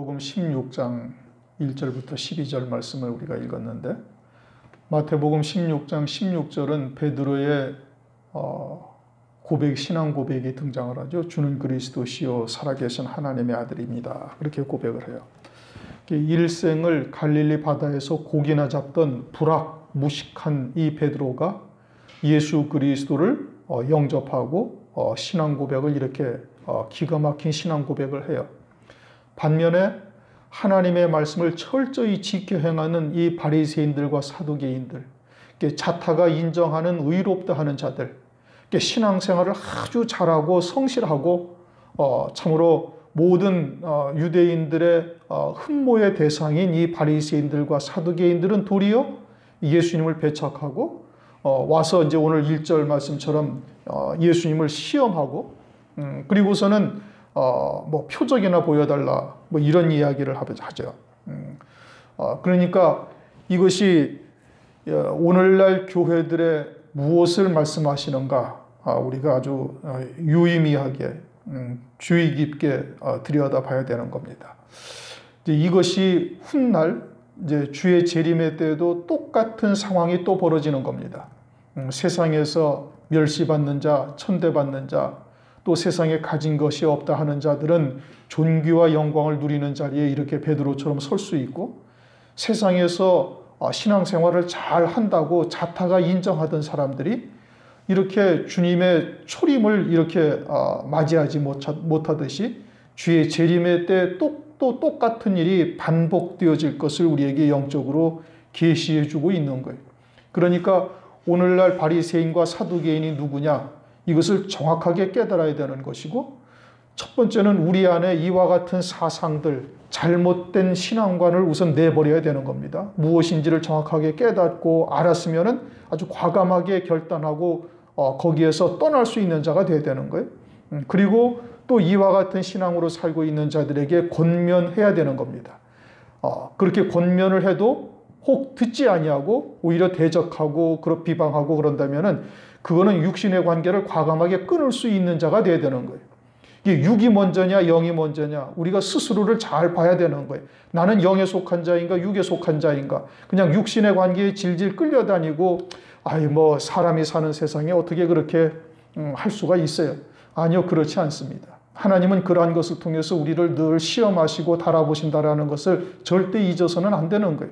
마태복음 16장 1절부터 12절 말씀을 우리가 읽었는데, 마태복음 16장 16절은 베드로의 신앙 고백이 등장을 하죠. 주는 그리스도시요 살아계신 하나님의 아들입니다. 그렇게 고백을 해요. 일생을 갈릴리 바다에서 고기나 잡던 무식한 이 베드로가 예수 그리스도를 영접하고 신앙 고백을 이렇게 기가 막힌 신앙 고백을 해요. 반면에 하나님의 말씀을 철저히 지켜 행하는 이 바리새인들과 사두개인들, 자타가 인정하는 의롭다 하는 자들, 신앙생활을 아주 잘하고 성실하고 참으로 모든 유대인들의 흠모의 대상인 이 바리새인들과 사두개인들은 도리어 예수님을 배척하고 와서 이제 오늘 1절 말씀처럼 예수님을 시험하고 그리고서는 표적이나 보여달라 이런 이야기를 하죠. 그러니까 이것이 오늘날 교회들의 무엇을 말씀하시는가 우리가 아주 유의미하게 주의 깊게 들여다봐야 되는 겁니다. 이것이 훗날 이제 주의 재림의 때에도 똑같은 상황이 또 벌어지는 겁니다. 세상에서 멸시받는 자, 천대받는 자, 또 세상에 가진 것이 없다 하는 자들은 존귀와 영광을 누리는 자리에 이렇게 베드로처럼 설 수 있고, 세상에서 신앙생활을 잘 한다고 자타가 인정하던 사람들이 이렇게 주님의 초림을 이렇게 맞이하지 못하듯이 주의 재림의 때 또 똑같은 일이 반복되어질 것을 우리에게 영적으로 계시해 주고 있는 거예요. 그러니까 오늘날 바리새인과 사두개인이 누구냐, 이것을 정확하게 깨달아야 되는 것이고, 첫 번째는 우리 안에 이와 같은 사상들, 잘못된 신앙관을 우선 내버려야 되는 겁니다. 무엇인지를 정확하게 깨닫고 알았으면 아주 과감하게 결단하고 거기에서 떠날 수 있는 자가 되어야 되는 거예요. 그리고 또 이와 같은 신앙으로 살고 있는 자들에게 권면해야 되는 겁니다. 그렇게 권면을 해도 혹 듣지 아니하고 오히려 대적하고 비방하고 그런다면은 그거는 육신의 관계를 과감하게 끊을 수 있는 자가 되어야 되는 거예요. 이게 육이 먼저냐 영이 먼저냐, 우리가 스스로를 잘 봐야 되는 거예요. 나는 영에 속한 자인가 육에 속한 자인가. 그냥 육신의 관계에 질질 끌려다니고 사람이 사는 세상에 어떻게 그렇게 할 수가 있어요. 아니요, 그렇지 않습니다. 하나님은 그러한 것을 통해서 우리를 늘 시험하시고 달아보신다라는 것을 절대 잊어서는 안 되는 거예요.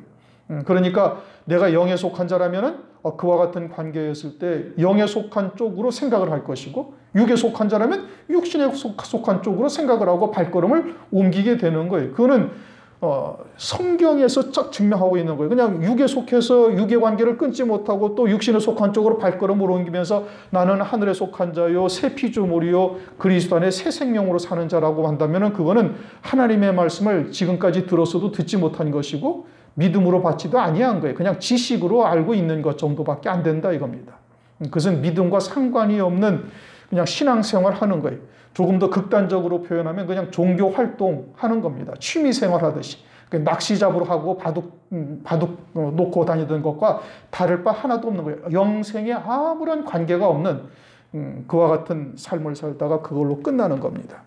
그러니까 내가 영에 속한 자라면은 그와 같은 관계였을 때 영에 속한 쪽으로 생각을 할 것이고, 육에 속한 자라면 육신에 속한 쪽으로 생각을 하고 발걸음을 옮기게 되는 거예요. 그거는 성경에서 쫙 증명하고 있는 거예요. 그냥 육에 속해서 육의 관계를 끊지 못하고 또 육신에 속한 쪽으로 발걸음을 옮기면서 나는 하늘에 속한 자요 새 피조물이요 그리스도 안에 새 생명으로 사는 자라고 한다면 그거는 하나님의 말씀을 지금까지 들었어도 듣지 못한 것이고 믿음으로 받지도 아니한 거예요. 그냥 지식으로 알고 있는 것 정도밖에 안 된다 이겁니다. 그것은 믿음과 상관이 없는 그냥 신앙생활 하는 거예요. 조금 더 극단적으로 표현하면 그냥 종교 활동하는 겁니다. 취미생활 하듯이. 낚시 잡으러 하고 바둑 놓고 다니던 것과 다를 바 하나도 없는 거예요. 영생에 아무런 관계가 없는 그와 같은 삶을 살다가 그걸로 끝나는 겁니다.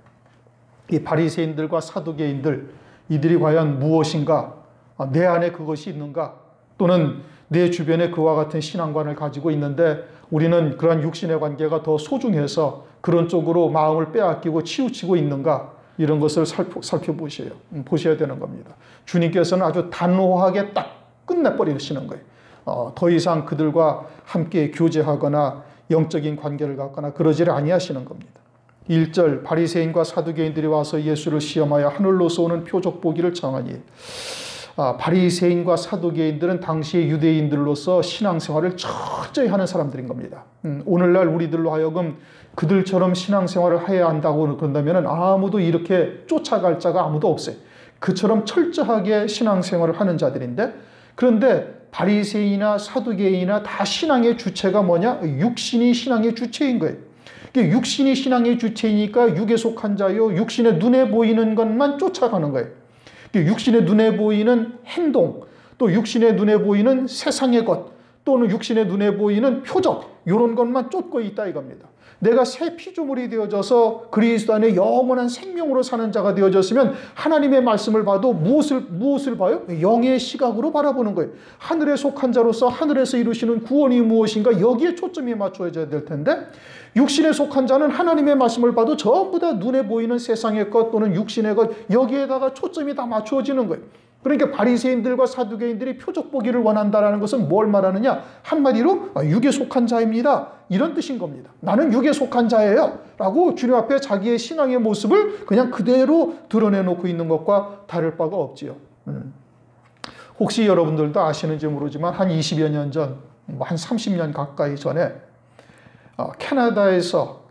이 바리새인들과 사두개인들, 이들이 과연 무엇인가, 내 안에 그것이 있는가, 또는 내 주변에 그와 같은 신앙관을 가지고 있는데 우리는 그러한 육신의 관계가 더 소중해서 그런 쪽으로 마음을 빼앗기고 치우치고 있는가, 이런 것을 보셔야 되는 겁니다. 주님께서는 아주 단호하게 딱 끝내버리시는 거예요. 더 이상 그들과 함께 교제하거나 영적인 관계를 갖거나 그러지를 아니하시는 겁니다. 1절 바리새인과 사두개인들이 와서 예수를 시험하여 하늘로서 오는 표적 보기를 청하니, 바리새인과 사두개인들은 당시의 유대인들로서 신앙생활을 철저히 하는 사람들인 겁니다. 오늘날 우리들로 하여금 그들처럼 신앙생활을 해야 한다고 그런다면 아무도 이렇게 쫓아갈 자가 아무도 없어요. 그처럼 철저하게 신앙생활을 하는 자들인데, 그런데 바리새인이나 사두개인이나 다 신앙의 주체가 뭐냐? 육신이 신앙의 주체인 거예요. 육신이 신앙의 주체이니까 육에 속한 자요, 육신의 눈에 보이는 것만 쫓아가는 거예요. 육신의 눈에 보이는 행동, 또 육신의 눈에 보이는 세상의 것, 또는 육신의 눈에 보이는 표적 이런 것만 쫓고 있다 이겁니다. 내가 새 피조물이 되어져서 그리스도 안에 영원한 생명으로 사는 자가 되어졌으면 하나님의 말씀을 봐도 무엇을 봐요? 영의 시각으로 바라보는 거예요. 하늘에 속한 자로서 하늘에서 이루시는 구원이 무엇인가 여기에 초점이 맞춰져야 될 텐데 육신에 속한 자는 하나님의 말씀을 봐도 전부 다 눈에 보이는 세상의 것 또는 육신의 것 여기에다가 초점이 다 맞추어지는 거예요. 그러니까 바리새인들과 사두개인들이 표적 보기를 원한다는 것은 뭘 말하느냐? 한마디로 육에 속한 자입니다. 이런 뜻인 겁니다. 나는 육에 속한 자예요. 라고 주님 앞에 자기의 신앙의 모습을 그냥 그대로 드러내놓고 있는 것과 다를 바가 없지요. 혹시 여러분들도 아시는지 모르지만 한 20여 년 전, 한 30년 가까이 전에 캐나다에서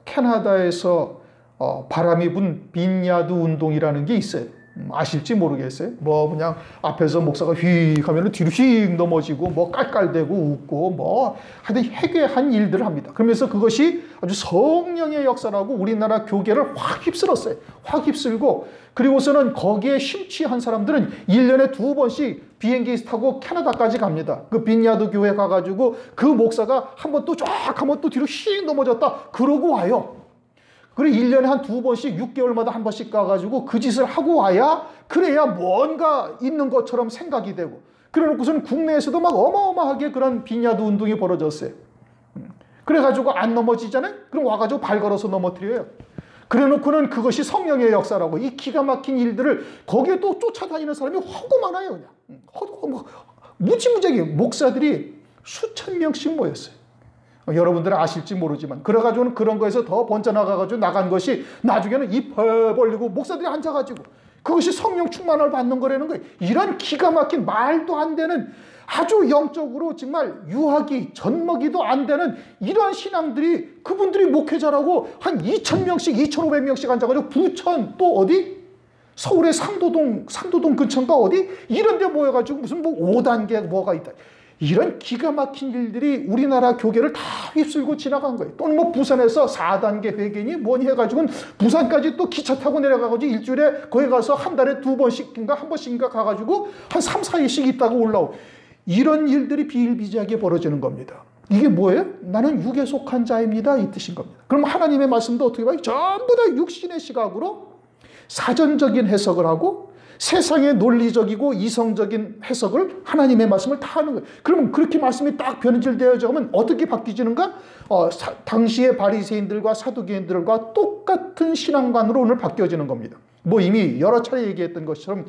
바람이 분 빈야드 운동이라는 게 있어요. 아실지 모르겠어요. 그냥 앞에서 목사가 휙 하면 뒤로 휙 넘어지고 깔깔대고 웃고 하여튼 해괴한 일들을 합니다. 그러면서 그것이 아주 성령의 역사라고 우리나라 교계를 확 휩쓸었어요. 확 휩쓸고 그리고서는 거기에 심취한 사람들은 1년에 2번씩 비행기 타고 캐나다까지 갑니다. 그 빈야드 교회 가가지고 그 목사가 한번 또 쫙 하면 또 뒤로 휙 넘어졌다 그러고 와요. 그리고 1년에 한 2번씩 6개월마다 한 번씩 가가지고 그 짓을 하고 와야 그래야 뭔가 있는 것처럼 생각이 되고 그래놓고서는 국내에서도 막 어마어마하게 그런 빈야드 운동이 벌어졌어요. 그래가지고 안 넘어지잖아요. 그럼 와가지고 발 걸어서 넘어뜨려요. 그래놓고는 그것이 성령의 역사라고 이 기가 막힌 일들을 거기에 또 쫓아다니는 사람이 허고 많아요. 그냥 무지무지하게 목사들이 수천 명씩 모였어요. 여러분들은 아실지 모르지만 그래가지고는 그런 거에서 더 번져나가가지고 나간 것이 나중에는 입 벌리고 목사들이 앉아가지고 그것이 성령 충만을 받는 거라는 거예요. 이런 기가 막힌 말도 안 되는 아주 영적으로 정말 유하기 젖먹이도 안 되는 이러한 신앙들이 그분들이 목회자라고 한 2,000명씩 2,500명씩 앉아가지고 부천 또 어디? 서울의 상도동 근처인가 어디? 이런 데 모여가지고 무슨 5단계 뭐가 있다. 이런 기가 막힌 일들이 우리나라 교계를 다 휩쓸고 지나간 거예요. 또는 부산에서 4단계 회계니 뭐니 해가지고 부산까지 또 기차 타고 내려가가지고 일주일에 거기 가서 한 달에 2번씩인가 한 번씩인가 가가지고 한 3, 4일씩 있다가 올라오고 이런 일들이 비일비재하게 벌어지는 겁니다. 이게 뭐예요? 나는 육에 속한 자입니다. 이 뜻인 겁니다. 그럼 하나님의 말씀도 어떻게 봐요? 전부 다 육신의 시각으로 사전적인 해석을 하고 세상의 논리적이고 이성적인 해석을 하나님의 말씀을 다 하는 거예요. 그러면 그렇게 말씀이 딱 변질되어져 가면 어떻게 바뀌지는가? 당시의 바리새인들과 사두개인들과 똑같은 신앙관으로 오늘 바뀌어지는 겁니다. 이미 여러 차례 얘기했던 것처럼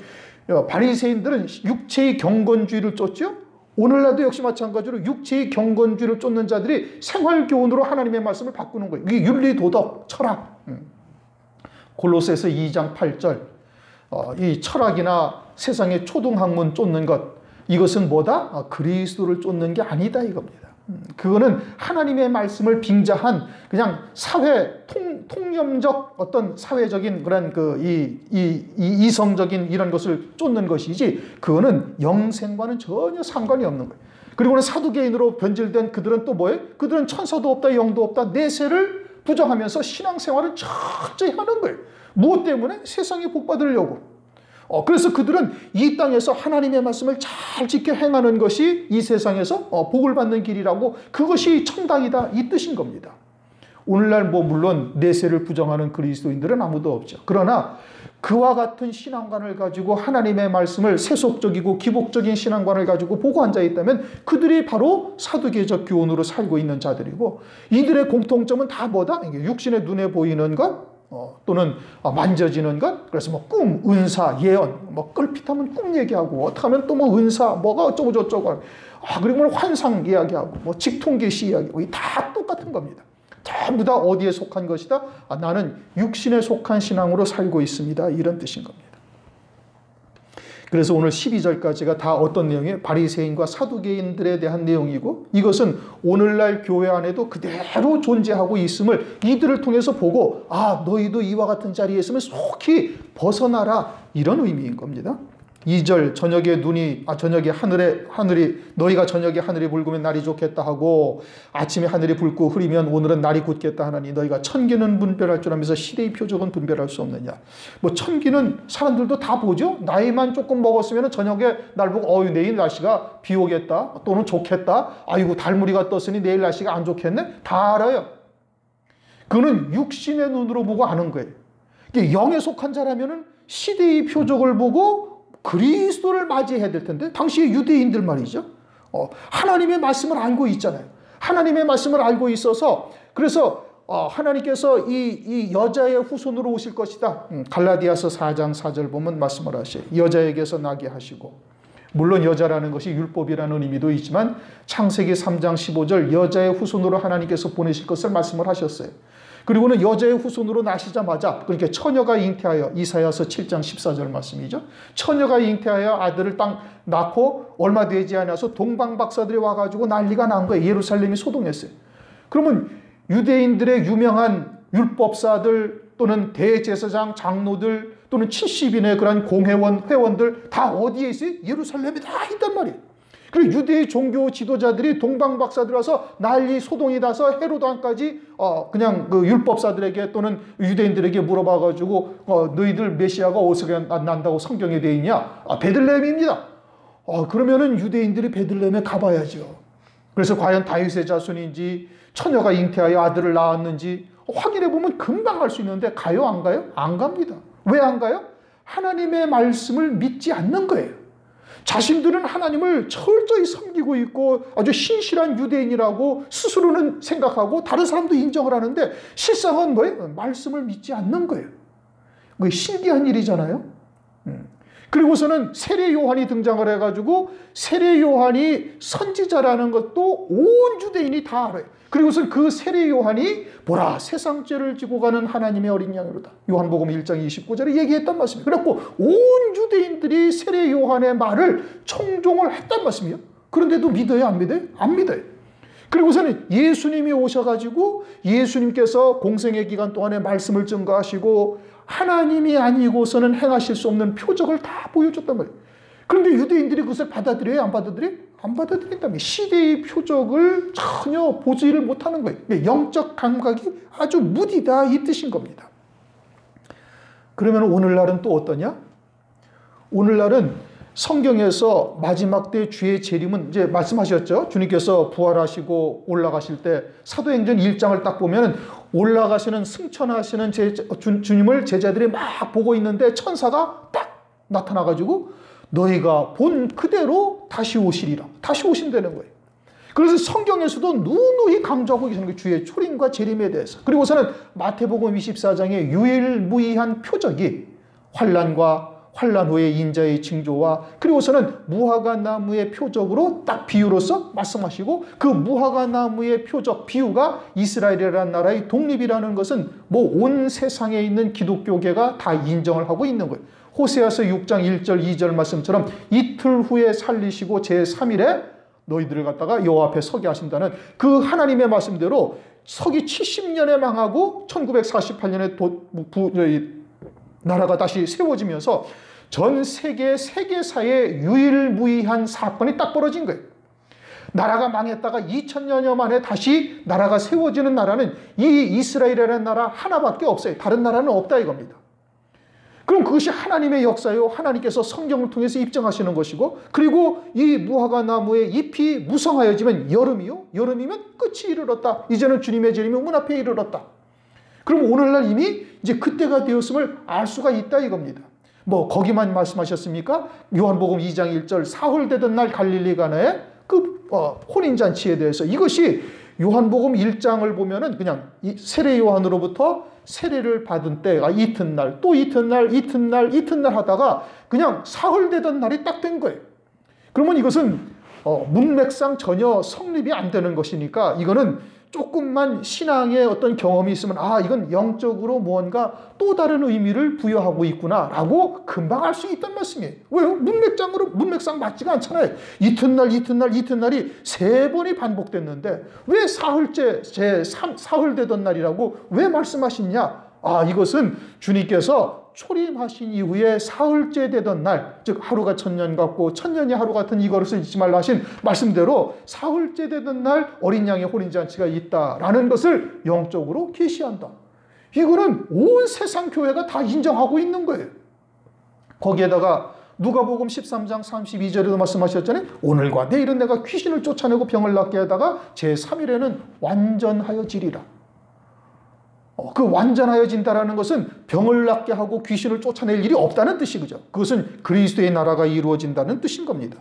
바리새인들은 육체의 경건주의를 쫓죠. 오늘날도 역시 마찬가지로 육체의 경건주의를 쫓는 자들이 생활교훈으로 하나님의 말씀을 바꾸는 거예요. 이게 윤리, 도덕, 철학. 골로새서 2장 8절. 이 철학이나 세상의 초등학문 쫓는 것 이것은 뭐다? 그리스도를 쫓는 게 아니다 이겁니다. 그거는 하나님의 말씀을 빙자한 그냥 사회 통념적 어떤 사회적인 그런 이성적인 이런 것을 쫓는 것이지 그거는 영생과는 전혀 상관이 없는 거예요. 그리고는 사두개인으로 변질된 그들은 또 뭐예요? 그들은 천사도 없다 영도 없다 내세를 부정하면서 신앙생활을 철저히 하는 거예요. 무엇 때문에? 세상에 복 받으려고. 그래서 그들은 이 땅에서 하나님의 말씀을 잘 지켜 행하는 것이 이 세상에서 복을 받는 길이라고 그것이 천당이다 이 뜻인 겁니다. 오늘날 물론 내세를 부정하는 그리스도인들은 아무도 없죠. 그러나 그와 같은 신앙관을 가지고 하나님의 말씀을 세속적이고 기복적인 신앙관을 가지고 보고 앉아있다면 그들이 바로 사두개적 교훈으로 살고 있는 자들이고 이들의 공통점은 다 뭐다? 육신의 눈에 보이는 것 또는 만져지는 것 그래서 꿈, 은사, 예언 끌핏하면 꿈 얘기하고 어떻게 하면 또 은사 뭐가 어쩌고 저쩌고 그리고 환상 이야기하고 직통계시 이야기하고 다 똑같은 겁니다. 전부 다 어디에 속한 것이다? 나는 육신에 속한 신앙으로 살고 있습니다. 이런 뜻인 겁니다. 그래서 오늘 12절까지가 다 어떤 내용이에요? 바리새인과 사두개인들에 대한 내용이고 이것은 오늘날 교회 안에도 그대로 존재하고 있음을 이들을 통해서 보고 너희도 이와 같은 자리에 있으면 속히 벗어나라 이런 의미인 겁니다. 2절 저녁에 하늘이 너희가 저녁에 하늘이 붉으면 날이 좋겠다 하고 아침에 하늘이 붉고 흐리면 오늘은 날이 굳겠다 하나니 너희가 천기는 분별할 줄 알면서 시대의 표적은 분별할 수 없느냐. 뭐 천기는 사람들도 다 보죠. 나이만 조금 먹었으면 저녁에 날 보고 내일 날씨가 비 오겠다 또는 좋겠다. 아이고 달무리가 떴으니 내일 날씨가 안 좋겠네. 다 알아요. 그거는 육신의 눈으로 보고 아는 거예요. 영에 속한 자라면은 시대의 표적을 보고 그리스도를 맞이해야 될 텐데 당시의 유대인들 말이죠. 하나님의 말씀을 알고 있잖아요. 하나님의 말씀을 알고 있어서 그래서 하나님께서 이 여자의 후손으로 오실 것이다. 갈라디아서 4장 4절 보면 말씀을 하셔요. 여자에게서 나게 하시고 물론 여자라는 것이 율법이라는 의미도 있지만 창세기 3장 15절 여자의 후손으로 하나님께서 보내실 것을 말씀을 하셨어요. 그리고는 여자의 후손으로 나시자마자 그러니까 처녀가 잉태하여 이사야서 7장 14절 말씀이죠. 처녀가 잉태하여 아들을 딱 낳고 얼마 되지 않아서 동방박사들이 와가지고 난리가 난 거예요. 예루살렘이 소동했어요. 그러면 유대인들의 유명한 율법사들 또는 대제사장 장로들 또는 70인의 그런 회원들 다 어디에 있어요? 예루살렘에 다 있단 말이에요. 그리고 유대의 종교 지도자들이 동방박사들 와서 난리 소동이 나서 헤로도 안까지 그냥 그 율법사들에게 또는 유대인들에게 물어봐가지고 너희들 메시아가 어디서 난다고 성경에 되어 있냐? 베들레헴입니다. 그러면은 유대인들이 베들레헴에 가봐야죠. 그래서 과연 다윗의 자손인지 처녀가 잉태하여 아들을 낳았는지 확인해 보면 금방 알 수 있는데 가요 안 가요? 안 갑니다. 왜 안 가요? 하나님의 말씀을 믿지 않는 거예요. 자신들은 하나님을 철저히 섬기고 있고 아주 신실한 유대인이라고 스스로는 생각하고 다른 사람도 인정을 하는데 실상은 뭐예요? 말씀을 믿지 않는 거예요. 그게 신기한 일이잖아요. 그리고서는 세례 요한이 등장을 해가지고 세례 요한이 선지자라는 것도 온 유대인이 다 알아요. 그리고선 그 세례 요한이 보라 세상 죄를 지고 가는 하나님의 어린 양이로다. 요한복음 1장 29절에 얘기했단 말씀이에요. 그래갖고 온 유대인들이 세례 요한의 말을 청종을 했단 말씀이에요. 그런데도 믿어요? 안 믿어요? 안 믿어요. 그리고서는 예수님이 오셔가지고 예수님께서 공생의 기간 동안에 말씀을 증거하시고 하나님이 아니고서는 행하실 수 없는 표적을 다 보여줬단 말이에요. 그런데 유대인들이 그것을 받아들여요? 안 받아들여요? 안 받아들인다면 시대의 표적을 전혀 보지를 못하는 거예요. 영적 감각이 아주 무디다 이 뜻인 겁니다. 그러면 오늘날은 또 어떠냐? 오늘날은 성경에서 마지막 때 주의 재림은 이제 말씀하셨죠. 주님께서 부활하시고 올라가실 때 사도행전 1장을 딱 보면 올라가시는 승천하시는 주님을 제자들이 막 보고 있는데 천사가 딱 나타나가지고 너희가 본 그대로 다시 오시리라. 다시 오신다는 거예요. 그래서 성경에서도 누누이 강조하고 계시는 게 주의 초림과 재림에 대해서. 그리고서는 마태복음 24장의 유일무이한 표적이 환난 후의 인자의 징조와 그리고서는 무화과 나무의 표적으로 딱 비유로서 말씀하시고 그 무화과 나무의 표적 비유가 이스라엘이라는 나라의 독립이라는 것은 뭐 온 세상에 있는 기독교계가 다 인정을 하고 있는 거예요. 호세아서 6장 1절 2절 말씀처럼 이틀 후에 살리시고 제3일에 너희들을 갖다가 여호와 앞에 서게 하신다는 그 하나님의 말씀대로 서기 70년에 망하고 1948년에 나라가 다시 세워지면서 전 세계사의 유일무이한 사건이 딱 벌어진 거예요. 나라가 망했다가 2000년여 만에 다시 나라가 세워지는 나라는 이 이스라엘이라는 나라 하나밖에 없어요. 다른 나라는 없다 이겁니다. 그럼 그것이 하나님의 역사요. 하나님께서 성경을 통해서 입증하시는 것이고 그리고 이 무화과 나무의 잎이 무성하여지면 여름이요. 여름이면 끝이 이르렀다. 이제는 주님의 재림이 문 앞에 이르렀다. 그럼 오늘날 이미 이제 그때가 되었음을 알 수가 있다 이겁니다. 뭐 거기만 말씀하셨습니까? 요한복음 2장 1절 사흘되던 날 갈릴리 가나의 그 혼인잔치에 대해서 이것이 요한복음 1장을 보면은 그냥 세례 요한으로부터 세례를 받은 때가 이튿날 또 이튿날 하다가 그냥 사흘되던 날이 딱 된 거예요. 그러면 이것은 문맥상 전혀 성립이 안 되는 것이니까 이거는 조금만 신앙의 어떤 경험이 있으면 이건 영적으로 무언가 또 다른 의미를 부여하고 있구나라고 금방 알 수 있단 말씀이에요. 왜요? 문맥상 맞지가 않잖아요. 이튿날이 3번이 반복됐는데 왜 사흘 되던 날이라고 왜 말씀하시냐? 이것은 주님께서 초림하신 이후에 사흘째 되던 날, 즉 하루가 천년 같고 천년이 하루 같은 이것을 잊지 말라 하신 말씀대로 사흘째 되던 날 어린 양의 혼인잔치가 있다라는 것을 영적으로 계시한다. 이거는 온 세상 교회가 다 인정하고 있는 거예요. 거기에다가 누가복음 13장 32절에도 말씀하셨잖아요. 오늘과 내일은 내가 귀신을 쫓아내고 병을 낫게 하다가 제3일에는 완전하여지리라. 그 완전하여진다라는 것은 병을 낫게 하고 귀신을 쫓아낼 일이 없다는 뜻이 그죠. 그것은 그리스도의 나라가 이루어진다는 뜻인 겁니다.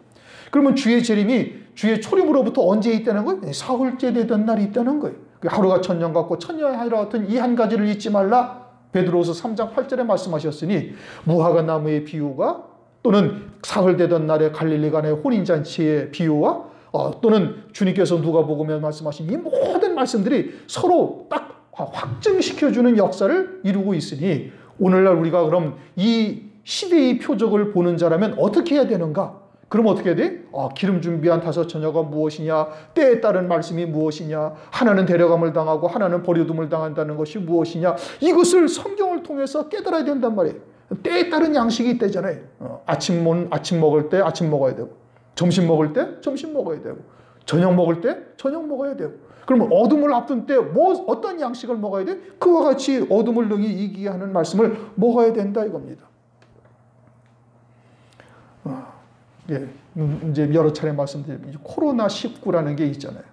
그러면 주의 재림이 주의 초림으로부터 언제 있다는 거예요? 사흘째 되던 날이 있다는 거예요. 하루가 천년 같고 천년이 하루 같은 이 한 가지를 잊지 말라. 베드로후서 3장 8절에 말씀하셨으니 무화과 나무의 비유가 또는 사흘 되던 날에 갈릴리 가나의 혼인잔치의 비유와 또는 주님께서 누가복음에 말씀하신 이 모든 말씀들이 서로 딱 확증시켜주는 역사를 이루고 있으니 오늘날 우리가 그럼 이 시대의 표적을 보는 자라면 어떻게 해야 되는가? 그럼 어떻게 해야 돼? 기름 준비한 5 처녀가 무엇이냐? 때에 따른 말씀이 무엇이냐? 하나는 데려감을 당하고 하나는 버려둠을 당한다는 것이 무엇이냐? 이것을 성경을 통해서 깨달아야 된단 말이에요. 때에 따른 양식이 있다잖아요. 아침 먹을 때 아침 먹어야 되고, 점심 먹을 때 점심 먹어야 되고, 저녁 먹을 때 저녁 먹어야 되고. 그러면 어둠을 앞둔 때 어떤 양식을 먹어야 돼? 그와 같이 어둠을 능히 이기게 하는 말씀을 먹어야 된다 이겁니다. 예, 이제 여러 차례 말씀드리면 코로나19라는 게 있잖아요.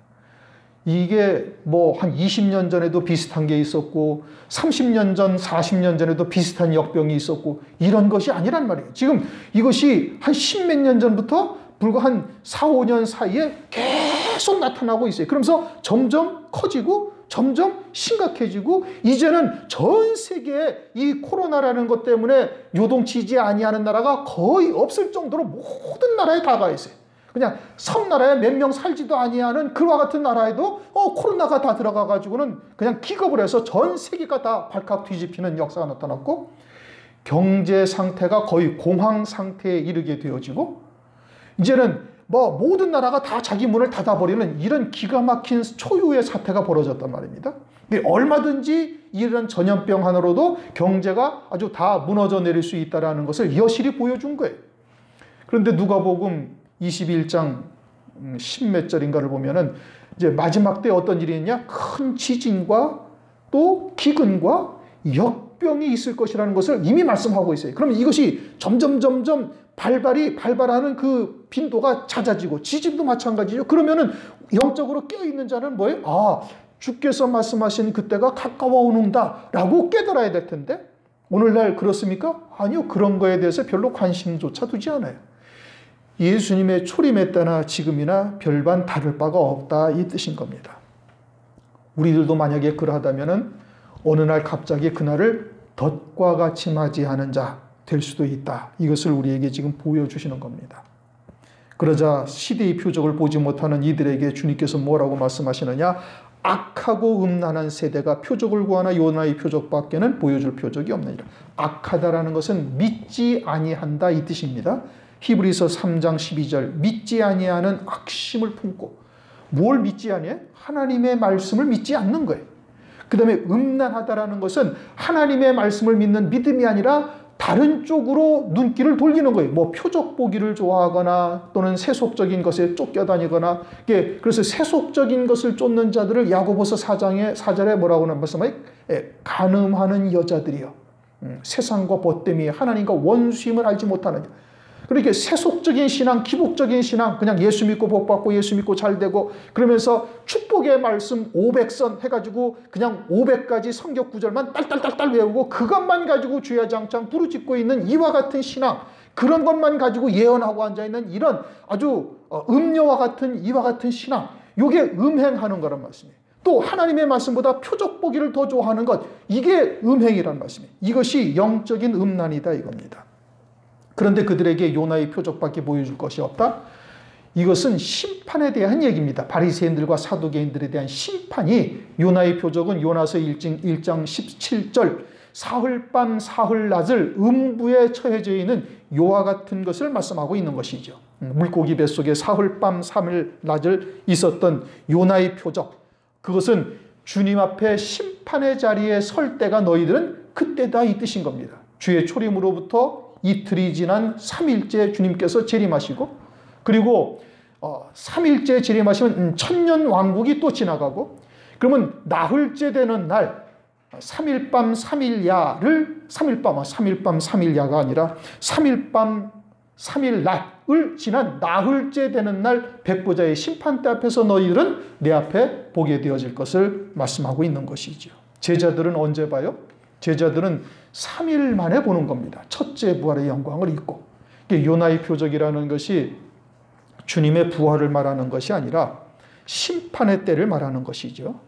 이게 뭐 한 20년 전에도 비슷한 게 있었고 30년 전, 40년 전에도 비슷한 역병이 있었고 이런 것이 아니란 말이에요. 지금 이것이 한 10몇 년 전부터 불과 한 4, 5년 사이에 계속 나타나고 있어요. 그러면서 점점 커지고 점점 심각해지고 이제는 전 세계에 이 코로나라는 것 때문에 요동치지 아니하는 나라가 거의 없을 정도로 모든 나라에 다가 있어요. 그냥 섬나라에 몇 명 살지도 아니하는 그와 같은 나라에도 코로나가 다 들어가 가지고는 그냥 기겁을 해서 전 세계가 다 발칵 뒤집히는 역사가 나타났고 경제 상태가 거의 공황 상태에 이르게 되어지고 이제는 뭐 모든 나라가 다 자기 문을 닫아버리는 이런 기가 막힌 초유의 사태가 벌어졌단 말입니다. 얼마든지 이런 전염병 하나로도 경제가 아주 다 무너져 내릴 수 있다는 것을 여실히 보여준 거예요. 그런데 누가복음 21장 10몇 절인가를 보면은 이제 마지막 때 어떤 일이 있냐? 큰 지진과 또 기근과 역병이 있을 것이라는 것을 이미 말씀하고 있어요. 그러면 이것이 점점 발발하는 그 빈도가 잦아지고 지진도 마찬가지죠. 그러면은 영적으로 깨어있는 자는 뭐예요? 주께서 말씀하신 그때가 가까워 오는다라고 깨달아야 될 텐데 오늘날 그렇습니까? 아니요. 그런 거에 대해서 별로 관심조차 두지 않아요. 예수님의 초림의 때나 지금이나 별반 다를 바가 없다 이 뜻인 겁니다. 우리들도 만약에 그러하다면은 어느 날 갑자기 그날을 덫과 같이 맞이하는 자 될 수도 있다. 이것을 우리에게 지금 보여주시는 겁니다. 그러자 시대의 표적을 보지 못하는 이들에게 주님께서 뭐라고 말씀하시느냐? 악하고 음란한 세대가 표적을 구하나 요나의 표적밖에는 보여줄 표적이 없느니라. 악하다라는 것은 믿지 아니한다 이 뜻입니다. 히브리서 3장 12절 믿지 아니하는 악심을 품고 뭘 믿지 아니해? 하나님의 말씀을 믿지 않는 거예요. 그 다음에 음란하다라는 것은 하나님의 말씀을 믿는 믿음이 아니라 다른 쪽으로 눈길을 돌리는 거예요. 뭐 표적 보기를 좋아하거나 또는 세속적인 것에 쫓겨다니거나 그래서 세속적인 것을 쫓는 자들을 야고보서 4장의 4절에 뭐라고 말씀해요? 간음하는 여자들이요. 세상과 벗됨이 하나님과 원수임을 알지 못하는 그렇게 세속적인 신앙, 기복적인 신앙, 그냥 예수 믿고 복 받고 예수 믿고 잘 되고 그러면서 축복의 말씀 500선 해가지고 그냥 500가지 성경 구절만 딸딸딸딸 외우고 그것만 가지고 주야장창 부르짖고 있는 이와 같은 신앙, 그런 것만 가지고 예언하고 앉아있는 이런 아주 음녀와 같은 이와 같은 신앙, 이게 음행하는 거란 말씀이에요. 또 하나님의 말씀보다 표적 보기를 더 좋아하는 것, 이게 음행이란 말씀이에요. 이것이 영적인 음란이다 이겁니다. 그런데 그들에게 요나의 표적밖에 보여줄 것이 없다? 이것은 심판에 대한 얘기입니다. 바리새인들과 사두개인들에 대한 심판이 요나의 표적은 요나서 1장 17절 사흘밤 사흘낮을 음부에 처해져 있는 요와 같은 것을 말씀하고 있는 것이죠. 물고기 뱃속에 사흘밤 사흘낮을 있었던 요나의 표적, 그것은 주님 앞에 심판의 자리에 설 때가 너희들은 그때다 이 뜻인 겁니다. 주의 초림으로부터 이틀이 지난 3일째 주님께서 재림하시고, 그리고 3일째 재림하시면 천년 왕국이 또 지나가고, 그러면 나흘째 되는 날 3일 밤 3일야를 3일 밤 3일야가 아니라 3일 밤 3일 낮을 지난 나흘째 되는 날 백보자의 심판대 앞에서 너희들은 내 앞에 보게 되어질 것을 말씀하고 있는 것이죠. 제자들은 언제 봐요? 제자들은 3일 만에 보는 겁니다. 첫째 부활의 영광을 입고. 요나의 표적이라는 것이 주님의 부활을 말하는 것이 아니라 심판의 때를 말하는 것이죠.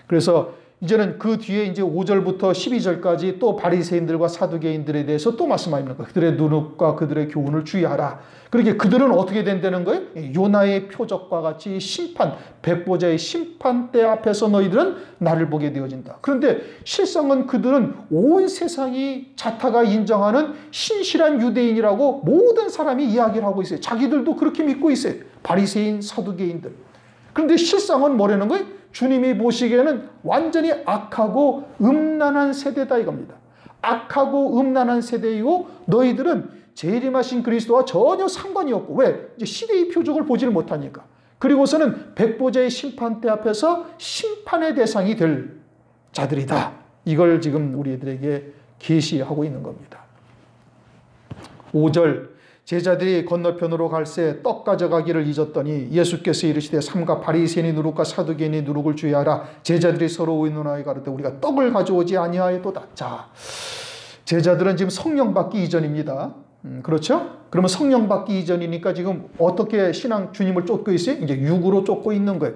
그래서 이제는 그 뒤에 이제 5절부터 12절까지 또 바리새인들과 사두개인들에 대해서 또 말씀합니다. 그들의 누룩과 그들의 교훈을 주의하라. 그렇게 그들은 어떻게 된다는 거예요? 요나의 표적과 같이 심판, 백보자의 심판대 앞에서 너희들은 나를 보게 되어진다. 그런데 실상은 그들은 온 세상이 자타가 인정하는 신실한 유대인이라고 모든 사람이 이야기를 하고 있어요. 자기들도 그렇게 믿고 있어요. 바리새인, 사두개인들. 그런데 실상은 뭐라는 거예요? 주님이 보시기에는 완전히 악하고 음란한 세대다 이겁니다. 악하고 음란한 세대이고 너희들은 재림하신 그리스도와 전혀 상관이 없고, 왜? 이제 시대의 표적을 보지를 못하니까. 그리고서는 백보자의 심판대 앞에서 심판의 대상이 될 자들이다. 이걸 지금 우리들에게 계시하고 있는 겁니다. 5절, 제자들이 건너편으로 갈새 떡 가져가기를 잊었더니 예수께서 이르시되 삼가 바리새인의 누룩과 사두개인의 누룩을 주의하라. 제자들이 서로 의논하여 가로되 우리가 떡을 가져오지 아니하였도다. 자, 제자들은 지금 성령 받기 이전입니다. 그렇죠? 그러면 성령 받기 이전이니까 지금 어떻게 신앙 주님을 쫓고 있어요? 이제 육으로 쫓고 있는 거예요.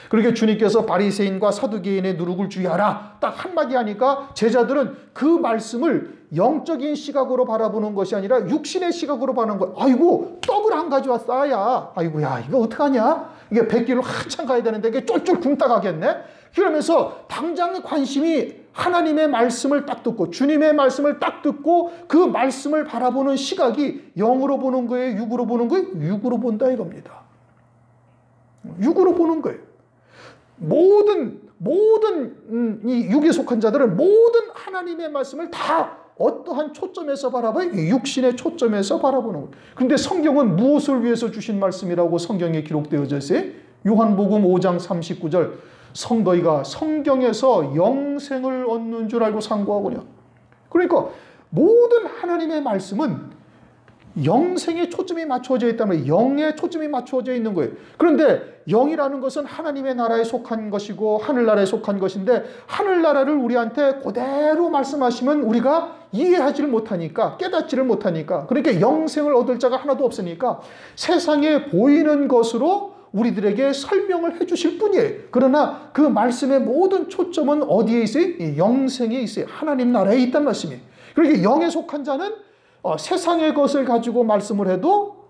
그렇게 주님께서 바리새인과 사두개인의 누룩을 주의하라 딱 한마디 하니까 제자들은 그 말씀을 영적인 시각으로 바라보는 것이 아니라 육신의 시각으로 바라보는 거예요. 아이고, 떡을 안 가져왔어야. 아이고야, 이거 어떡하냐? 이게 100길로 한참 가야 되는데 이게 쫄쫄 굶다 가겠네? 그러면서 당장 관심이 하나님의 말씀을 딱 듣고 주님의 말씀을 딱 듣고 그 말씀을 바라보는 시각이 영으로 보는 거예요? 육으로 보는 거예요? 육으로 본다 이겁니다. 육으로 보는 거예요. 모든 이 육에 속한 자들은 모든 하나님의 말씀을 다 어떠한 초점에서 바라봐요? 육신의 초점에서 바라보는 거예요. 그런데 성경은 무엇을 위해서 주신 말씀이라고 성경에 기록되어져 있어요? 요한복음 5장 39절 너희가 성경에서 영생을 얻는 줄 알고 상고하거냐. 그러니까 모든 하나님의 말씀은 영생에 초점이 맞춰져 있다면 영에 초점이 맞춰져 있는 거예요. 그런데 영이라는 것은 하나님의 나라에 속한 것이고 하늘나라에 속한 것인데 하늘나라를 우리한테 그대로 말씀하시면 우리가 이해하지를 못하니까 깨닫지를 못하니까 그러니까 영생을 얻을 자가 하나도 없으니까 세상에 보이는 것으로 우리들에게 설명을 해 주실 뿐이에요. 그러나 그 말씀의 모든 초점은 어디에 있어요? 영생에 있어요. 하나님 나라에 있다는 말씀이에요. 그러니까 영에 속한 자는 세상의 것을 가지고 말씀을 해도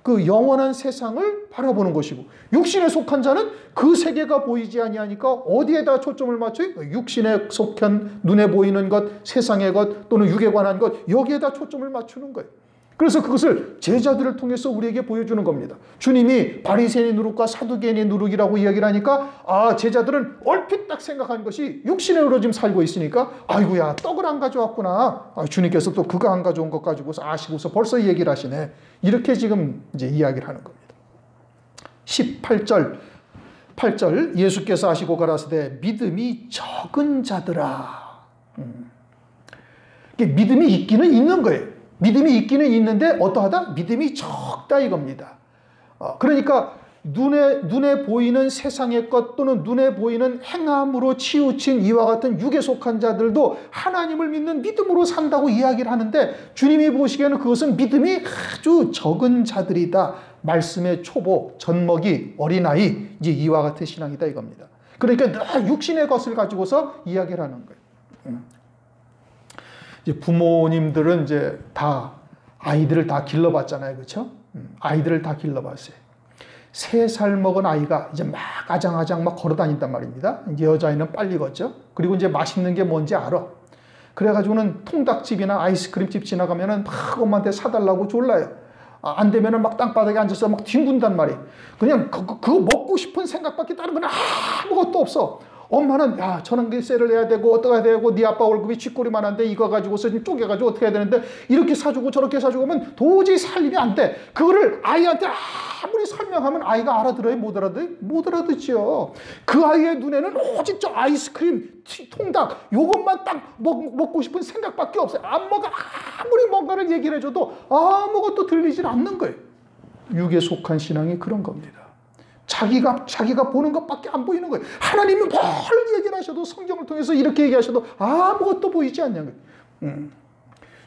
그 영원한 세상을 바라보는 것이고 육신에 속한 자는 그 세계가 보이지 아니하니까 어디에다 초점을 맞춰요? 육신에 속한 눈에 보이는 것, 세상의 것 또는 육에 관한 것 여기에다 초점을 맞추는 거예요. 그래서 그것을 제자들을 통해서 우리에게 보여주는 겁니다. 주님이 바리새인의 누룩과 사두개인의 누룩이라고 이야기를 하니까 제자들은 얼핏 딱 생각한 것이 육신으로 지금 살고 있으니까 아이고야 떡을 안 가져왔구나. 주님께서 또 그거 안 가져온 것 가지고서 아시고서 벌써 얘기를 하시네. 이렇게 지금 이제 이야기를 하는 겁니다. 18절 8절 예수께서 하시고 가라사대 믿음이 적은 자들아. 믿음이 있기는 있는 거예요. 믿음이 있기는 있는데 어떠하다? 믿음이 적다 이겁니다. 그러니까 눈에 보이는 세상의 것 또는 눈에 보이는 행함으로 치우친 이와 같은 육에 속한 자들도 하나님을 믿는 믿음으로 산다고 이야기를 하는데 주님이 보시기에는 그것은 믿음이 아주 적은 자들이다. 말씀의 초보, 젖먹이, 어린아이 이제 이와 같은 신앙이다 이겁니다. 그러니까 늘 육신의 것을 가지고서 이야기를 하는 거예요. 이제 부모님들은 이제 다 아이들을 다 길러봤잖아요. 그렇죠? 아이들을 다 길러봤어요. 3살 먹은 아이가 이제 막 아장아장 막 걸어다닌단 말입니다. 이제 여자아이는 빨리 걷죠. 그리고 이제 맛있는 게 뭔지 알아. 그래가지고는 통닭집이나 아이스크림집 지나가면은 막 엄마한테 사달라고 졸라요. 안 되면은 막 땅바닥에 앉아서 막 뒹군단 말이에요. 그냥 그거 먹고 싶은 생각밖에 다른 건 아무것도 없어. 엄마는 야 전환기세를 내야 되고 어떻게 해야 되고 네 아빠 월급이 쥐꼬리만 한데 이거 가지고서 좀 쪼개가지고 어떻게 해야 되는데 이렇게 사주고 저렇게 사주고 하면 도저히 살림이 안 돼. 그거를 아이한테 아무리 설명하면 아이가 알아들어요? 못 알아들어요? 못 알아듣죠. 그 아이의 눈에는 오직 저 아이스크림, 통닭 요것만 딱 먹고 싶은 생각밖에 없어요. 안먹어 아무리 뭔가를 얘기를 해줘도 아무것도 들리질 않는 거예요. 육에 속한 신앙이 그런 겁니다. 자기가 보는 것밖에 안 보이는 거예요. 하나님이 뭘 얘기를 하셔도 성경을 통해서 이렇게 얘기하셔도 아무것도 보이지 않는 거예요.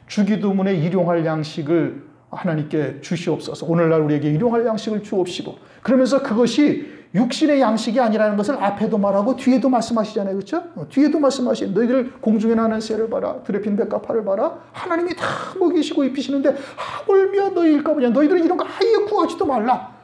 주기도문에 일용할 양식을 하나님께 주시옵소서. 오늘날 우리에게 일용할 양식을 주옵시고 그러면서 그것이 육신의 양식이 아니라는 것을 앞에도 말하고 뒤에도 말씀하시잖아요. 그렇죠? 뒤에도 말씀하시는 너희들 공중에 나는 새를 봐라. 들에 핀 백합화를 봐라. 하나님이 다 먹이시고 입히시는데 하물며 너희일까 보냐. 너희들은 이런 거 아예 구하지도 말라.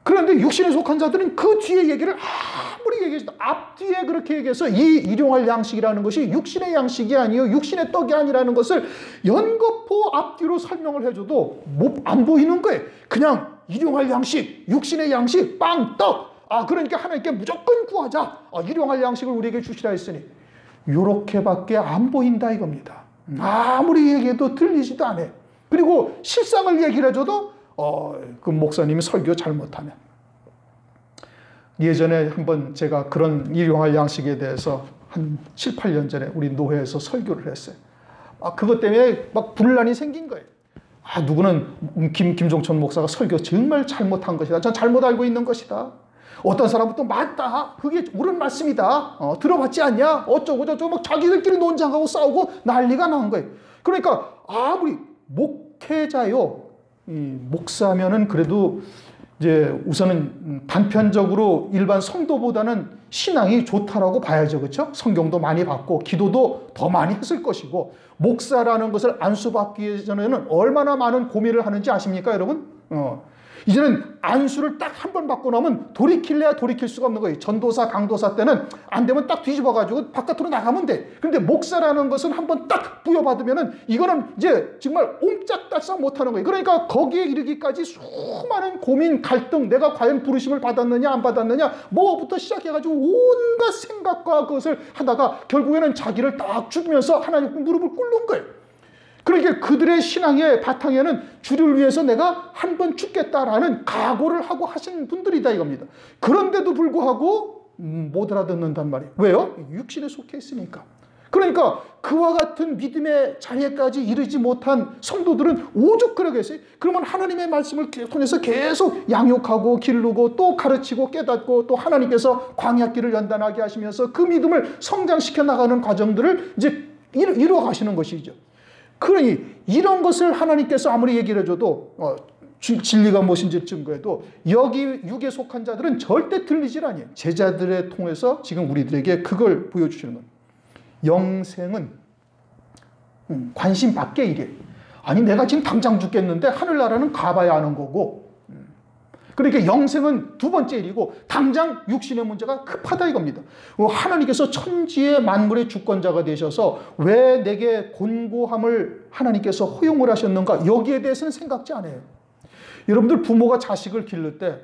그런데 육신에 속한 자들은 그 뒤에 얘기를 아무리 얘기해도 앞뒤에 그렇게 얘기해서 이 일용할 양식이라는 것이 육신의 양식이 아니요 육신의 떡이 아니라는 것을 연거푸 앞뒤로 설명을 해줘도 안 보이는 거예요. 그냥 일용할 양식, 육신의 양식, 빵, 떡. 그러니까 하나님께 무조건 구하자. 일용할 양식을 우리에게 주시라 했으니 요렇게밖에 안 보인다 이겁니다. 아무리 얘기해도 들리지도 않아요. 그리고 실상을 얘기를 해줘도 그 목사님이 설교 잘못하면. 예전에 한번 제가 그런 일용할 양식에 대해서 한 7, 8년 전에 우리 노회에서 설교를 했어요. 그것 때문에 막 분란이 생긴 거예요. 누구는 김종천 목사가 설교 정말 잘못한 것이다. 전 잘못 알고 있는 것이다. 어떤 사람은 또 맞다. 그게 옳은 말씀이다. 들어봤지 않냐? 어쩌고 저쩌고 막 자기들끼리 논쟁하고 싸우고 난리가 난 거예요. 그러니까 아무리 목회자요. 목사면은 그래도 이제 우선은 단편적으로 일반 성도보다는 신앙이 좋다라고 봐야죠. 그렇죠? 성경도 많이 받고 기도도 더 많이 했을 것이고 목사라는 것을 안수받기 전에는 얼마나 많은 고민을 하는지 아십니까, 여러분? 이제는 안수를 딱 한 번 받고 나면 돌이킬래야 돌이킬 수가 없는 거예요. 전도사, 강도사 때는 안 되면 딱 뒤집어가지고 바깥으로 나가면 돼. 그런데 목사라는 것은 한 번 딱 부여받으면은 이거는 이제 정말 옴짝달싹 못하는 거예요. 그러니까 거기에 이르기까지 수많은 고민, 갈등, 내가 과연 부르심을 받았느냐 안 받았느냐 뭐부터 시작해가지고 온갖 생각과 그것을 하다가 결국에는 자기를 딱 죽이면서 하나님 무릎을 꿇는 거예요. 그러니까 그들의 신앙의 바탕에는 주를 위해서 내가 한 번 죽겠다라는 각오를 하고 하신 분들이다 이겁니다. 그런데도 불구하고 못 알아듣는단 말이에요. 왜요? 육신에 속해 있으니까. 그러니까 그와 같은 믿음의 자리에까지 이르지 못한 성도들은 오죽 그러겠어요? 그러면 하나님의 말씀을 통해서 계속 양육하고 기르고 또 가르치고 깨닫고 또 하나님께서 광야길을 연단하게 하시면서 그 믿음을 성장시켜 나가는 과정들을 이제 이루어 가시는 것이죠. 그러니 이런 것을 하나님께서 아무리 얘기를 해줘도 진리가 무엇인지 증거해도 여기 육에 속한 자들은 절대 들리질 않아요. 제자들을 통해서 지금 우리들에게 그걸 보여주시는 겁니다. 영생은 관심 밖의 일이에요. 아니 내가 지금 당장 죽겠는데 하늘나라는 가봐야 하는 거고 그러니까 영생은 두 번째 일이고 당장 육신의 문제가 급하다 이겁니다. 하나님께서 천지의 만물의 주권자가 되셔서 왜 내게 곤고함을 하나님께서 허용을 하셨는가 여기에 대해서는 생각지 않아요. 여러분들 부모가 자식을 기를 때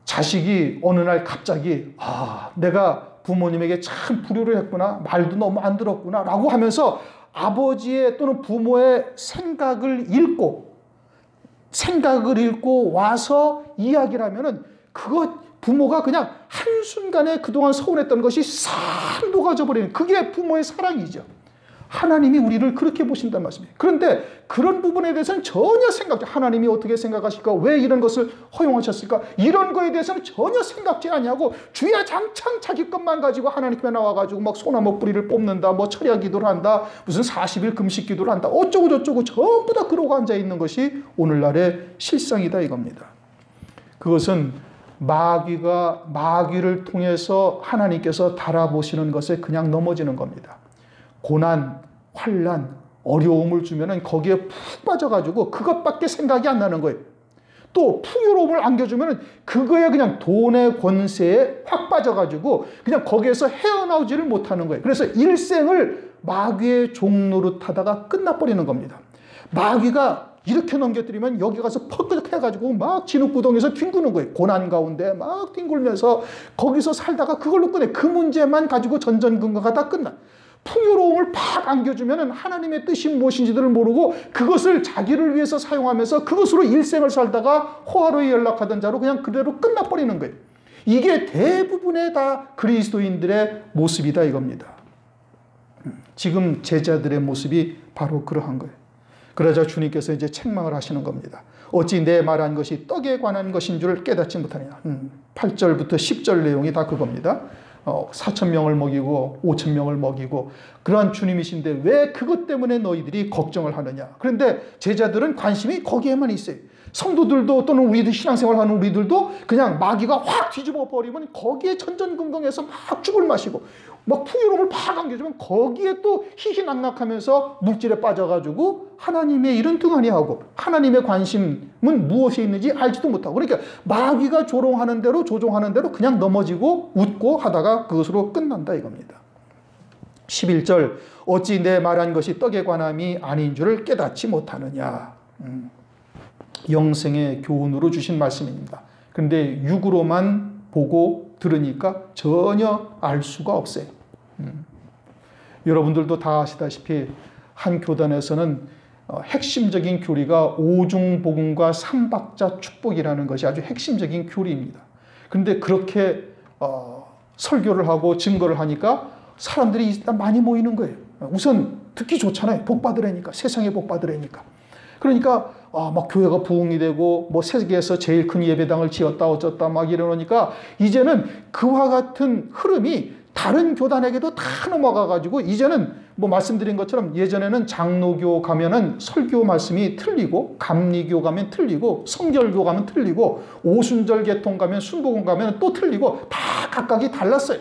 자식이 어느 날 갑자기 내가 부모님에게 참 불효를 했구나 말도 너무 안 들었구나 라고 하면서 아버지의 또는 부모의 생각을 읽고 와서 이야기를 하면은 그거 부모가 그냥 한순간에 그동안 서운했던 것이 싹 녹아져 버리는 그게 부모의 사랑이죠. 하나님이 우리를 그렇게 보신다는 말씀이에요. 그런데 그런 부분에 대해서는 전혀 하나님이 어떻게 생각하실까? 왜 이런 것을 허용하셨을까? 이런 거에 대해서는 전혀 생각지 아니하고 주야장창 자기 것만 가지고 하나님께 나와가지고 막 소나무 뿌리를 뽑는다, 뭐 철야 기도를 한다, 무슨 40일 금식 기도를 한다, 어쩌고 저쩌고 전부 다 그러고 앉아있는 것이 오늘날의 실상이다 이겁니다. 그것은 마귀를 통해서 하나님께서 달아보시는 것에 그냥 넘어지는 겁니다. 고난, 환난, 어려움을 주면은 거기에 푹 빠져가지고 그것밖에 생각이 안 나는 거예요. 또 풍요로움을 안겨주면은 그거에 그냥 돈의 권세에 확 빠져가지고 그냥 거기에서 헤어나오지를 못하는 거예요. 그래서 일생을 마귀의 종노릇 하다가 끝나버리는 겁니다. 마귀가 이렇게 넘겨뜨리면 여기 가서 퍽 해가지고 막 진흙구덩이에서 뒹구는 거예요. 고난 가운데 막 뒹굴면서 거기서 살다가 그걸로 끝내. 그 문제만 가지고 전전긍긍가 다 끝나. 풍요로움을 팍 안겨주면 하나님의 뜻이 무엇인지를 모르고 그것을 자기를 위해서 사용하면서 그것으로 일생을 살다가 호화로에 연락하던 자로 그냥 그대로 끝나버리는 거예요. 이게 대부분의 다 그리스도인들의 모습이다 이겁니다. 지금 제자들의 모습이 바로 그러한 거예요. 그러자 주님께서 이제 책망을 하시는 겁니다. 어찌 내 말한 것이 떡에 관한 것인 줄 깨닫지 못하느냐. 8절부터 10절 내용이 다 그겁니다. 4,000명을 먹이고 5,000명을 먹이고 그러한 주님이신데 왜 그것 때문에 너희들이 걱정을 하느냐. 그런데 제자들은 관심이 거기에만 있어요. 성도들도 또는 우리들 신앙생활하는 우리들도 그냥 마귀가 확 뒤집어 버리면 거기에 전전긍긍해서 막 죽을 마시고 막 풍요로움을 팍 안겨주면 거기에 또 희희낙낙하면서 물질에 빠져가지고 하나님의 일은 등한히하고 하나님의 관심은 무엇에 있는지 알지도 못하고 그러니까 마귀가 조롱하는 대로 조종하는 대로 그냥 넘어지고 웃고 하다가 그것으로 끝난다 이겁니다. 11절 어찌 내 말한 것이 떡에 관함이 아닌 줄을 깨닫지 못하느냐. 영생의 교훈으로 주신 말씀입니다. 그런데 육으로만 보고 들으니까 전혀 알 수가 없어요. 여러분들도 다 아시다시피 한 교단에서는 핵심적인 교리가 오중복음과 삼박자 축복이라는 것이 아주 핵심적인 교리입니다. 그런데 그렇게 설교를 하고 증거를 하니까 사람들이 일단 많이 모이는 거예요. 우선 듣기 좋잖아요. 복 받으라니까. 세상에 복 받으라니까. 그러니까 막 교회가 부흥이 되고 뭐 세계에서 제일 큰 예배당을 지었다 어쩌다 막 이러니까 이제는 그와 같은 흐름이 다른 교단에게도 다 넘어가가지고 이제는 뭐 말씀드린 것처럼 예전에는 장로교 가면은 설교 말씀이 틀리고 감리교 가면 틀리고 성결교 가면 틀리고 오순절 계통 가면 순복음 가면 또 틀리고 다 각각이 달랐어요.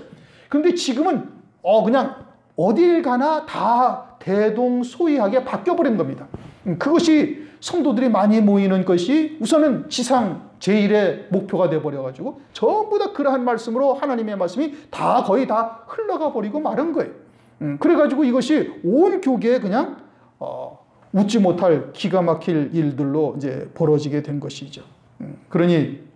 그런데 지금은 그냥 어딜 가나 다 대동소이하게 바뀌어버린 겁니다. 그것이 성도들이 많이 모이는 것이 우선은 지상 제1의 목표가 되어버려가지고 전부 다 그러한 말씀으로 하나님의 말씀이 다 거의 다 흘러가 버리고 마른 거예요. 그래가지고 이것이 온 교계에 그냥 웃지 못할 기가 막힐 일들로 이제 벌어지게 된 것이죠. 그러니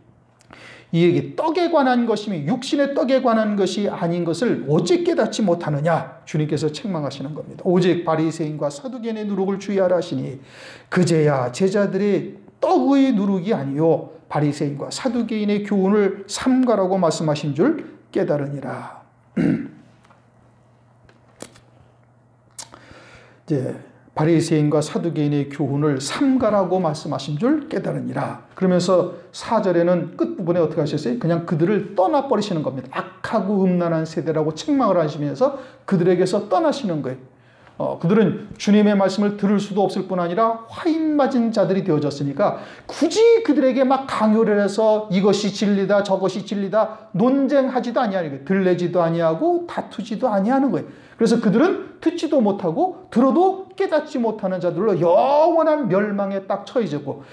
이 얘기 떡에 관한 것이며 육신의 떡에 관한 것이 아닌 것을 어찌 깨닫지 못하느냐 주님께서 책망하시는 겁니다. 오직 바리새인과 사두개인의 누룩을 주의하라 하시니 그제야 제자들이 떡의 누룩이 아니요 바리새인과 사두개인의 교훈을 삼가라고 말씀하신 줄 깨달으니라. 이제 바리새인과 사두개인의 교훈을 삼가라고 말씀하신 줄 깨달으니라. 그러면서 4절에는 끝부분에 어떻게 하셨어요? 그냥 그들을 떠나버리시는 겁니다. 악하고 음란한 세대라고 책망을 하시면서 그들에게서 떠나시는 거예요. 그들은 주님의 말씀을 들을 수도 없을 뿐 아니라 화인 맞은 자들이 되어졌으니까 굳이 그들에게 막 강요를 해서 이것이 진리다 저것이 진리다 논쟁하지도 아니하는 거예요. 들레지도 아니하고 다투지도 아니하는 거예요. 그래서 그들은 듣지도 못하고 들어도 깨닫지 못하는 자들로 영원한 멸망에 딱 처해졌고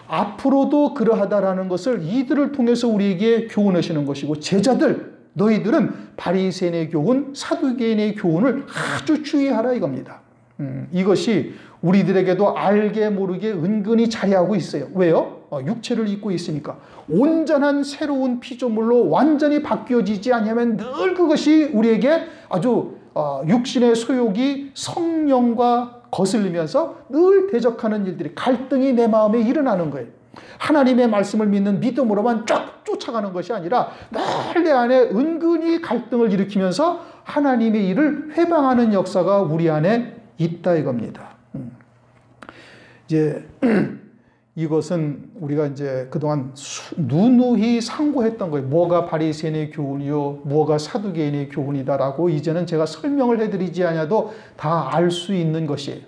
앞으로도 그러하다라는 것을 이들을 통해서 우리에게 교훈하시는 것이고 제자들 너희들은 바리새인의 교훈, 사두개인의 교훈을 아주 주의하라 이겁니다. 이것이 우리들에게도 알게 모르게 은근히 자리하고 있어요. 왜요? 육체를 입고 있으니까. 온전한 새로운 피조물로 완전히 바뀌어지지 않으면 늘 그것이 우리에게 아주 육신의 소욕이 성령과 거슬리면서 늘 대적하는 일들이 갈등이 내 마음에 일어나는 거예요. 하나님의 말씀을 믿는 믿음으로만 쫙 쫓아가는 것이 아니라 늘 내 안에 은근히 갈등을 일으키면서 하나님의 일을 회방하는 역사가 우리 안에 있다 이겁니다. 이제 이것은 우리가 이제 그동안 누누이 상고했던 거예요. 뭐가 바리새인의 교훈이요, 뭐가 사두개인의 교훈이다라고 이제는 제가 설명을 해드리지 않아도 다 알 수 있는 것이에요.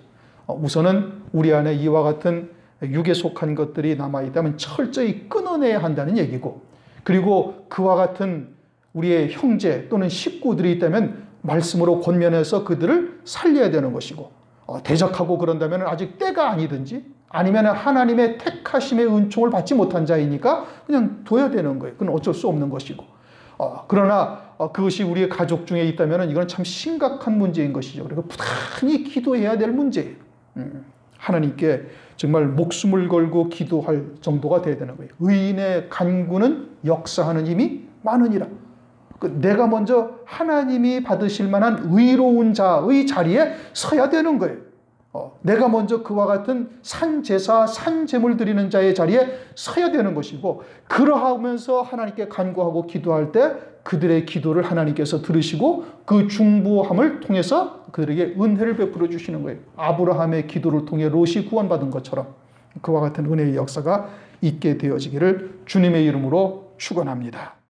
우선은 우리 안에 이와 같은 육에 속한 것들이 남아있다면 철저히 끊어내야 한다는 얘기고 그리고 그와 같은 우리의 형제 또는 식구들이 있다면 말씀으로 권면해서 그들을 살려야 되는 것이고 대적하고 그런다면 아직 때가 아니든지 아니면 하나님의 택하심의 은총을 받지 못한 자이니까 그냥 둬야 되는 거예요. 그건 어쩔 수 없는 것이고 그러나 그것이 우리의 가족 중에 있다면 이건 참 심각한 문제인 것이죠. 그리고 부단히 기도해야 될 문제예요. 하나님께 정말 목숨을 걸고 기도할 정도가 돼야 되는 거예요. 의인의 간구는 역사하는 힘이 많으니라. 내가 먼저 하나님이 받으실 만한 의로운 자의 자리에 서야 되는 거예요. 내가 먼저 그와 같은 산제사, 산제물 드리는 자의 자리에 서야 되는 것이고, 그러하면서 하나님께 간구하고 기도할 때 그들의 기도를 하나님께서 들으시고 그 중보함을 통해서 그들에게 은혜를 베풀어 주시는 거예요. 아브라함의 기도를 통해 롯이 구원받은 것처럼 그와 같은 은혜의 역사가 있게 되어지기를 주님의 이름으로 축원합니다.